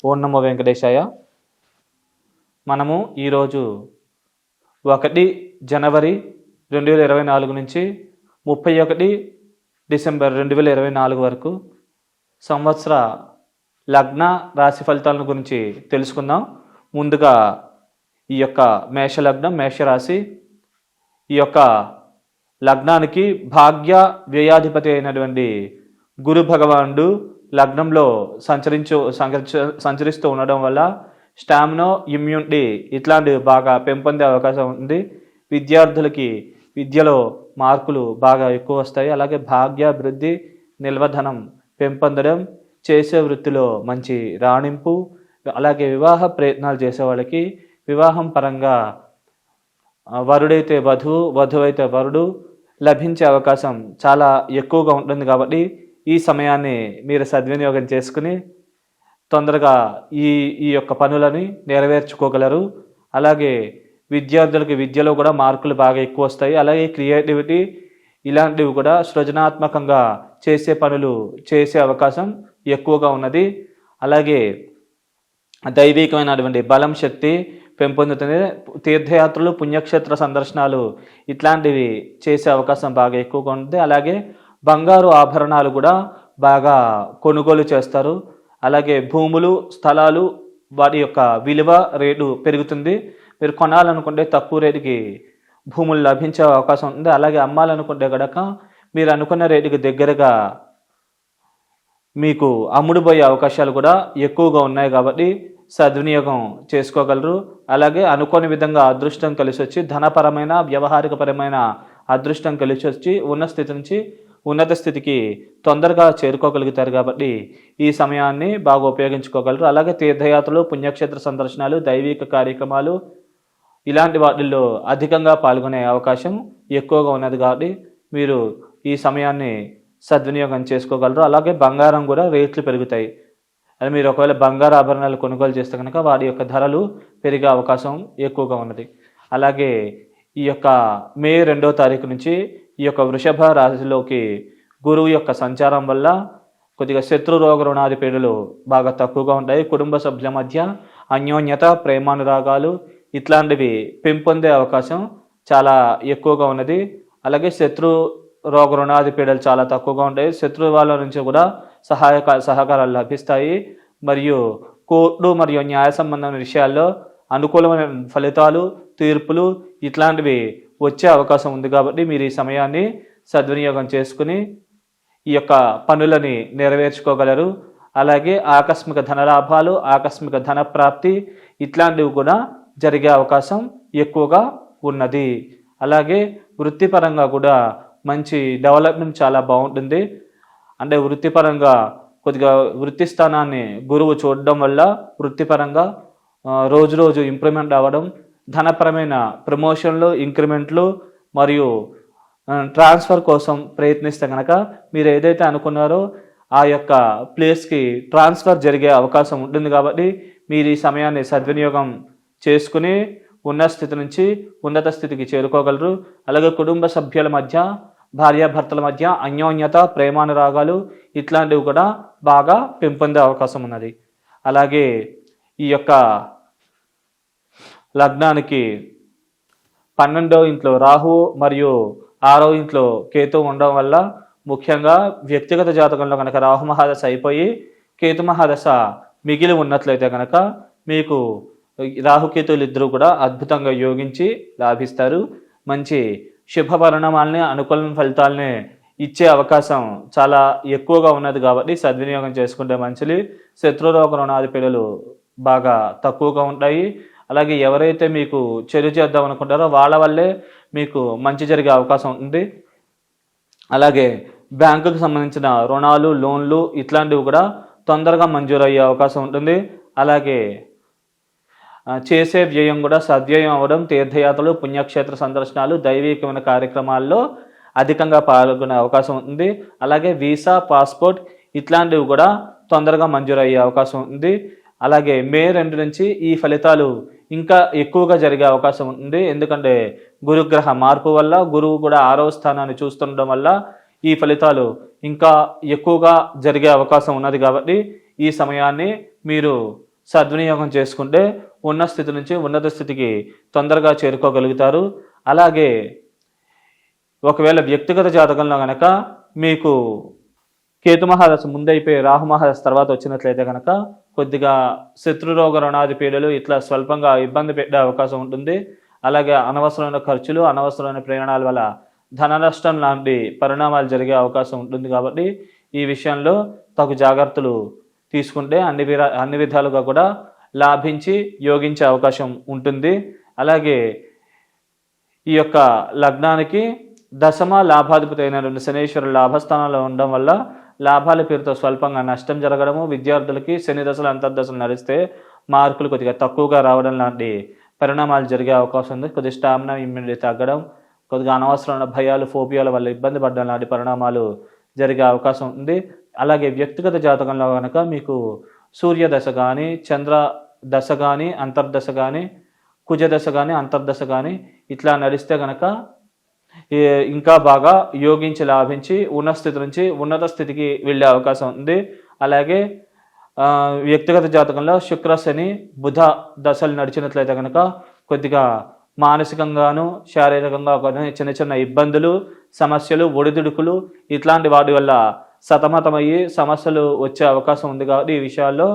ఓం నమో వెంకటేశాయ. మనము ఈరోజు 1 జనవరి 2024 నుంచి 31 డిసెంబర్ 2024 వరకు సంవత్సర లగ్న రాశి ఫలితాలను గురించి తెలుసుకుందాం. ముందుగా ఈ యొక్క మేషలగ్నం, మేషరాశి, ఈ యొక్క లగ్నానికి భాగ్య వ్యయాధిపతి అయినటువంటి గురు భగవానుడు లగ్నంలో సంచరిస్తూ ఉండడం వల్ల స్టామినా, ఇమ్యూనిటీ ఇట్లాంటివి బాగా పెంపొందే అవకాశం ఉంది. విద్యార్థులకి విద్యలో మార్కులు బాగా ఎక్కువ వస్తాయి. అలాగే భాగ్యాభివృద్ధి, నిల్వధనం పెంపొందడం, చేసే వృత్తిలో మంచి రాణింపు, అలాగే వివాహ ప్రయత్నాలు చేసే వాళ్ళకి వివాహం పరంగా వరుడైతే వధువు, వధువైతే వరుడు లభించే అవకాశం చాలా ఎక్కువగా ఉంటుంది. కాబట్టి ఈ సమయాన్ని మీరు సద్వినియోగం చేసుకుని తొందరగా ఈ యొక్క పనులని నెరవేర్చుకోగలరు. అలాగే విద్యార్థులకి విద్యలో కూడా మార్కులు బాగా ఎక్కువ వస్తాయి. అలాగే క్రియేటివిటీ ఇలాంటివి కూడా సృజనాత్మకంగా చేసే పనులు చేసే అవకాశం ఎక్కువగా ఉన్నది. అలాగే దైవికమైనటువంటి బలం, శక్తి పెంపొందుతుంది. తీర్థయాత్రలు, పుణ్యక్షేత్ర సందర్శనాలు ఇట్లాంటివి చేసే అవకాశం బాగా ఎక్కువగా ఉంటుంది. అలాగే బంగారు ఆభరణాలు కూడా బాగా కొనుగోలు చేస్తారు. అలాగే భూములు, స్థలాలు వాటి యొక్క విలువ, రేటు పెరుగుతుంది. మీరు కొనాలనుకుంటే తక్కువ రేటుకి భూములు లభించే అవకాశం ఉంది. అలాగే అమ్మాలనుకుంటే కనుక మీరు అనుకున్న రేటుకి దగ్గరగా మీకు అమ్ముడుపోయే అవకాశాలు కూడా ఎక్కువగా ఉన్నాయి. కాబట్టి సద్వినియోగం చేసుకోగలరు. అలాగే అనుకోని విధంగా అదృష్టం కలిసి వచ్చి ధనపరమైన, వ్యవహారికపరమైన అదృష్టం కలిసి వచ్చి ఉన్న స్థితి నుంచి ఉన్నత స్థితికి తొందరగా చేరుకోగలుగుతారు. కాబట్టి ఈ సమయాన్ని బాగా ఉపయోగించుకోగలరు. అలాగే తీర్థయాత్రలు, పుణ్యక్షేత్ర సందర్శనాలు, దైవిక కార్యక్రమాలు ఇలాంటి వాటిల్లో అధికంగా పాల్గొనే అవకాశం ఎక్కువగా ఉన్నది. కాబట్టి మీరు ఈ సమయాన్ని సద్వినియోగం చేసుకోగలరు. అలాగే బంగారం కూడా రేట్లు పెరుగుతాయి. అది మీరు ఒకవేళ బంగారు ఆభరణాలు కొనుగోలు చేస్తే కనుక వాటి యొక్క ధరలు పెరిగే అవకాశం ఎక్కువగా ఉన్నది. అలాగే ఈ యొక్క మే 2వ తారీఖు నుంచి ఈ యొక్క వృషభ రాశిలోకి గురువు యొక్క సంచారం వల్ల కొద్దిగా శత్రు రోగ రుణాది పీడలు బాగా తక్కువగా ఉంటాయి. కుటుంబ సభ్యుల మధ్య అన్యోన్యత, ప్రేమానురాగాలు ఇట్లాంటివి పెంపొందే అవకాశం చాలా ఎక్కువగా ఉన్నది. అలాగే శత్రు రోగ రుణాది పీడలు చాలా తక్కువగా ఉంటాయి. శత్రు వాళ్ళ నుంచి కూడా సహకారాలు లభిస్తాయి. మరియు కోర్టు మరియు న్యాయ సంబంధమైన విషయాల్లో అనుకూలమైన ఫలితాలు, తీర్పులు ఇట్లాంటివి వచ్చే అవకాశం ఉంది. కాబట్టి మీరు ఈ సమయాన్ని సద్వినియోగం చేసుకుని ఈ యొక్క పనులని నెరవేర్చుకోగలరు. అలాగే ఆకస్మిక ధనలాభాలు, ఆకస్మిక ధన ప్రాప్తి ఇట్లాంటివి కూడా జరిగే అవకాశం ఎక్కువగా ఉన్నది. అలాగే వృత్తిపరంగా కూడా మంచి డెవలప్మెంట్ చాలా బాగుంటుంది. అంటే వృత్తిపరంగా కొద్దిగా వృత్తి స్థానాన్ని గురువు చూడడం వల్ల వృత్తిపరంగా రోజు రోజు ఇంప్రూవ్మెంట్ అవ్వడం, ధనపరమైన ప్రమోషన్లు, ఇంక్రిమెంట్లు మరియు ట్రాన్స్ఫర్ కోసం ప్రయత్నిస్తే కనుక మీరు ఏదైతే అనుకున్నారో ఆ యొక్క ప్లేస్కి ట్రాన్స్ఫర్ జరిగే అవకాశం ఉంటుంది. కాబట్టి మీరు ఈ సమయాన్ని సద్వినియోగం చేసుకుని ఉన్న స్థితి నుంచి ఉన్నత స్థితికి చేరుకోగలరు. అలాగే కుటుంబ సభ్యుల మధ్య, భార్యాభర్తల మధ్య అన్యోన్యత, ప్రేమానురాగాలు ఇట్లాంటివి కూడా బాగా పెంపొందే అవకాశం ఉన్నది. అలాగే ఈ యొక్క లగ్నానికి 12వ ఇంట్లో రాహు మరియు 6వ ఇంట్లో కేతు ఉండడం వల్ల ముఖ్యంగా వ్యక్తిగత జాతకంలో కనుక రాహు మహాదశ అయిపోయి కేతు మహాదశ మిగిలి ఉన్నట్లయితే కనుక మీకు రాహుకేతులు ఇద్దరు కూడా అద్భుతంగా యోగించి లాభిస్తారు. మంచి శుభ పరిణామాలని, అనుకూల ఫలితాలని ఇచ్చే అవకాశం చాలా ఎక్కువగా ఉన్నది. కాబట్టి సద్వినియోగం చేసుకుంటే మంచిది. శత్రురోగ రుణాది పీడలు బాగా తక్కువగా ఉంటాయి. అలాగే ఎవరైతే మీకు చెడు చేద్దాం అనుకుంటారో వాళ్ళ వల్లే మీకు మంచి జరిగే అవకాశం ఉంటుంది. అలాగే బ్యాంకుకు సంబంధించిన రుణాలు, లోన్లు ఇట్లాంటివి కూడా తొందరగా మంజూరు అయ్యే అవకాశం ఉంటుంది. అలాగే చేసే వ్యయం కూడా సద్వ్యయం అవ్వడం, తీర్థయాత్రలు, పుణ్యక్షేత్ర సందర్శనాలు, దైవికమైన కార్యక్రమాల్లో అధికంగా పాల్గొనే అవకాశం ఉంది. అలాగే వీసా, పాస్పోర్ట్ ఇట్లాంటివి కూడా తొందరగా మంజూరు అయ్యే అవకాశం ఉంది. అలాగే మే 2 నుంచి ఈ ఫలితాలు ఇంకా ఎక్కువగా జరిగే అవకాశం ఉంది. ఎందుకంటే గురుగ్రహ మార్పు వల్ల గురువు కూడా 6వ స్థానాన్ని చూస్తుండడం వల్ల ఈ ఫలితాలు ఇంకా ఎక్కువగా జరిగే అవకాశం ఉన్నది. కాబట్టి ఈ సమయాన్ని మీరు సద్వినియోగం చేసుకుంటే ఉన్న స్థితి నుంచి ఉన్నత స్థితికి తొందరగా చేరుకోగలుగుతారు. అలాగే ఒకవేళ వ్యక్తిగత జాతకంలో కనుక మీకు కేతు మహాదశ ముందైపోయి రాహు మహాదశ తర్వాత వచ్చినట్లయితే కనుక కొద్దిగా శత్రురోగ రుణాది పీడలు ఇట్లా స్వల్పంగా ఇబ్బంది పెట్టే అవకాశం ఉంటుంది. అలాగే అనవసరమైన ఖర్చులు, అనవసరమైన ప్రయాణాల వల్ల ధన నష్టం లాంటి పరిణామాలు జరిగే అవకాశం ఉంటుంది. కాబట్టి ఈ విషయంలో తగు జాగ్రత్తలు తీసుకుంటే అన్ని విధాలుగా కూడా లాభించి యోగించే అవకాశం ఉంటుంది. అలాగే ఈ యొక్క లగ్నానికి దశమ లాభాధిపతి అయినటువంటి శనీశ్వరుడు లాభస్థానంలో ఉండడం వల్ల లాభాల పేరుతో స్వల్పంగా నష్టం జరగడము, విద్యార్థులకి శని దశలు అంతర్దశలు నడిస్తే మార్కులు కొద్దిగా తక్కువగా రావడం లాంటి పరిణామాలు జరిగే అవకాశం ఉంది. కొద్దిగా స్టామినా ఇమ్యూనిటీ తగ్గడం, కొద్దిగా అనవసరమైన భయాలు, ఫోబియాల వల్ల ఇబ్బంది పడడం లాంటి పరిణామాలు జరిగే అవకాశం ఉంది. అలాగే వ్యక్తిగత జాతకంలో కనుక మీకు సూర్య దశ కానీ, చంద్ర దశ కానీ, అంతర్దశ కానీ, కుజ దశ కానీ, అంతర్దశ కానీ ఇట్లా నడిస్తే కనుక ఇంకా బాగా యోగించి లాభించి ఉన్న స్థితి నుంచి ఉన్నత స్థితికి వెళ్ళే అవకాశం ఉంది. అలాగే వ్యక్తిగత జాతకంలో శుక్ర, శని, బుధ దశలు నడిచినట్లయితే కనుక కొద్దిగా మానసికంగాను శారీరకంగా చిన్న చిన్న ఇబ్బందులు, సమస్యలు, ఒడిదుడుకులు ఇట్లాంటి వాటి వల్ల సతమతమయ్యి సమస్యలు వచ్చే అవకాశం ఉంది. కాబట్టి ఈ విషయాల్లో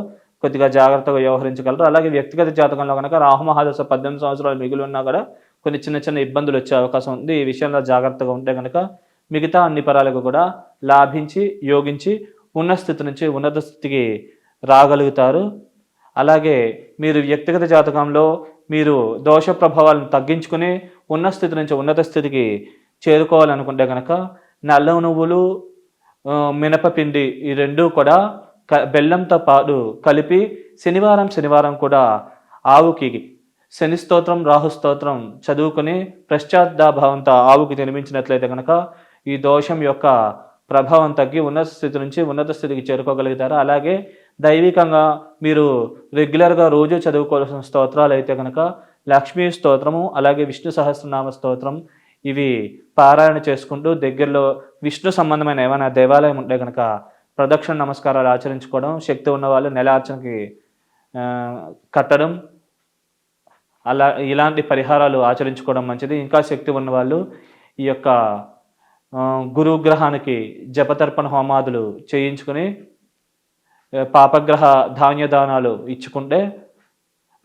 కొద్దిగా జాగ్రత్తగా వ్యవహరించగలరు. అలాగే వ్యక్తిగత జాతకంలో కనుక రాహు మహాదశ 18 సంవత్సరాలు మిగిలి ఉన్నా కూడా కొన్ని చిన్న చిన్న ఇబ్బందులు వచ్చే అవకాశం ఉంది. ఈ విషయంలో జాగ్రత్తగా ఉంటే కనుక మిగతా అన్ని పరాలకు కూడా లాభించి యోగించి ఉన్న స్థితి నుంచి ఉన్నత స్థితికి రాగలుగుతారు. అలాగే మీరు వ్యక్తిగత జాతకంలో మీరు దోష ప్రభావాలను తగ్గించుకుని ఉన్న స్థితి నుంచి ఉన్నత స్థితికి చేరుకోవాలనుకుంటే కనుక నల్ల నువ్వులు, మినపపిండి ఈ రెండూ కూడా బెల్లంతో పాటు కలిపి శనివారం కూడా ఆవుకి శని స్తోత్రం, రాహు స్తోత్రం చదువుకుని పశ్చాత్తాభావంతో ఆవుకి తినిపించినట్లయితే కనుక ఈ దోషం యొక్క ప్రభావం తగ్గి ఉన్నత స్థితి నుంచి ఉన్నత స్థితికి చేరుకోగలుగుతారు. అలాగే దైవికంగా మీరు రెగ్యులర్గా రోజు చదువుకోవాల్సిన స్తోత్రాలు అయితే కనుక లక్ష్మీ స్తోత్రము, అలాగే విష్ణు సహస్రనామ స్తోత్రం ఇవి పారాయణ చేసుకుంటూ దగ్గరలో విష్ణు సంబంధమైన ఏమైనా దేవాలయం ఉంటే కనుక ప్రదక్షిణ నమస్కారాలు ఆచరించుకోవడం, శక్తి ఉన్న వాళ్ళు నెలార్చనకి కట్టడం, ఇలాంటి పరిహారాలు ఆచరించుకోవడం మంచిది. ఇంకా శక్తి ఉన్న వాళ్ళు ఈ యొక్క గురుగ్రహానికి జపతర్పణ హోమాదులు చేయించుకుని పాపగ్రహ ధాన్య దానాలు ఇచ్చుకుంటే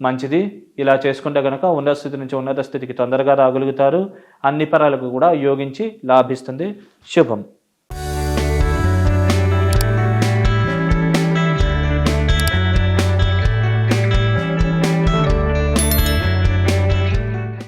మంచిది. ఇలా చేసుకుంటే కనుక ఉన్నత స్థితి నుంచి ఉన్నత స్థితికి తొందరగా రాగలుగుతారు. అన్ని పరాలకు కూడా యోగించి లాభిస్తుంది. శుభం.